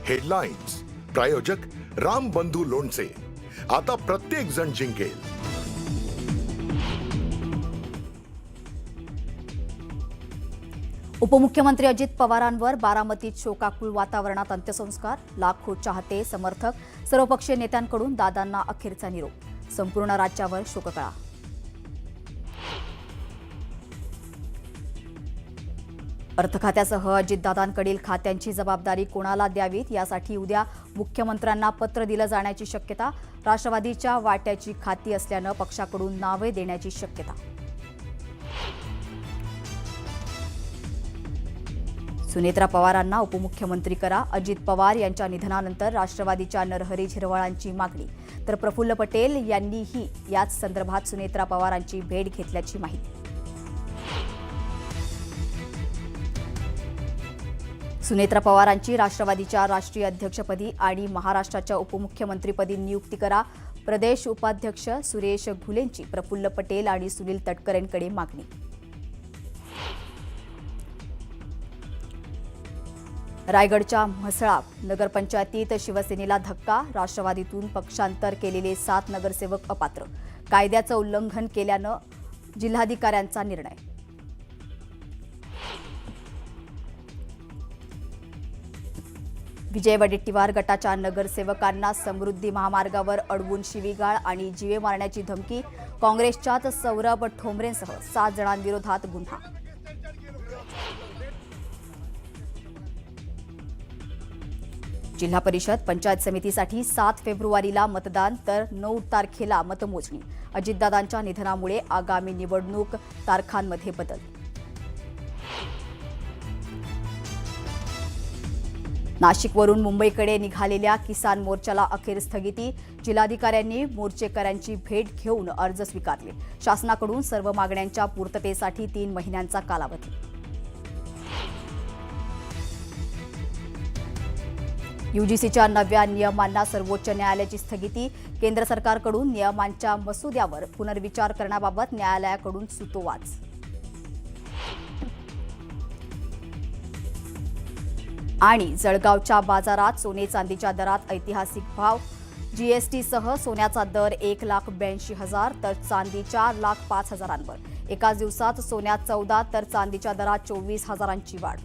Headlines प्रायोजक राम बंधू लोणचे. आता प्रत्येक जण जिंकेल. उपमुख्यमंत्री अजित पवारांवर बारामतीत शोकाकुळ वातावरणात अंत्यसंस्कार. लाखो चाहते समर्थक सर्वपक्षीय नेत्यांकडून दादांना अखेरचा निरोप. संपूर्ण राज्यावर शोककळा. अर्थखात्यासह अजितदादांकडील खात्यांची जबाबदारी कोणाला द्यावीत यासाठी उद्या मुख्यमंत्र्यांना पत्र दिलं जाण्याची शक्यता. राष्ट्रवादीच्या वाट्याची खाती असल्यानं पक्षाकडून नावे देण्याची शक्यता. सुनेत्रा पवारांना उपमुख्यमंत्री करा. अजित पवार यांच्या निधनानंतर राष्ट्रवादीच्या नरहरी झिरवाळांची मागणी. तर प्रफुल्ल पटेल यांनीही याच संदर्भात सुनेत्रा पवारांची भेट घेतल्याची माहिती. सुनेत्रा पवारांची राष्ट्रवादीच्या राष्ट्रीय अध्यक्षपदी आणि महाराष्ट्राच्या उपमुख्यमंत्रीपदी नियुक्ती करा. प्रदेश उपाध्यक्ष सुरेश घुलेंची प्रफुल्ल पटेल आणि सुनील तटकरेंकडे मागणी. रायगडच्या म्हसळा नगरपंचायतीत शिवसेनेला धक्का. राष्ट्रवादीतून पक्षांतर केलेले 7 नगरसेवक अपात्र. कायद्याचं उल्लंघन केल्यानं जिल्हाधिकाऱ्यांचा निर्णय. विजय वडेट्टीवार गटाच्या नगरसेवकांना समृद्धी महामार्गावर अडवून शिवीगाळ आणि जीवे मारण्याची धमकी. काँग्रेसच्याच सौरभ ठोंबरेंसह 7 जणांविरोधात गुन्हा. जिल्हा परिषद पंचायत समितीसाठी 7 फेब्रुवारीला मतदान तर 9 तारखेला मतमोजणी. अजितदादांच्या निधनामुळे आगामी निवडणूक तारखांमध्ये बदल. नाशिकवरून मुंबईकडे निघालेल्या किसान मोर्चाला अखेर स्थगिती. जिल्हाधिकाऱ्यांनी मोर्चेकऱ्यांची भेट घेऊन अर्ज स्वीकारले. शासनाकडून सर्व मागण्यांच्या पूर्ततेसाठी 3 महिन्यांचा कालावधी. यूजीसीच्या नव्या नियमांना सर्वोच्च न्यायालयाची स्थगिती. केंद्र सरकारकडून नियमांच्या मसुद्यावर पुनर्विचार करण्याबाबत न्यायालयाकडून सूतोवाच. आणि जळगावच्या बाजारात सोने चांदीच्या दरात ऐतिहासिक भाव. जीएसटीसह सोन्याचा दर 1,82,000 तर चांदी 4,05,000. एकाच दिवसात सोन्यात 14 तर चांदीच्या दरात 24,000ची वाढ.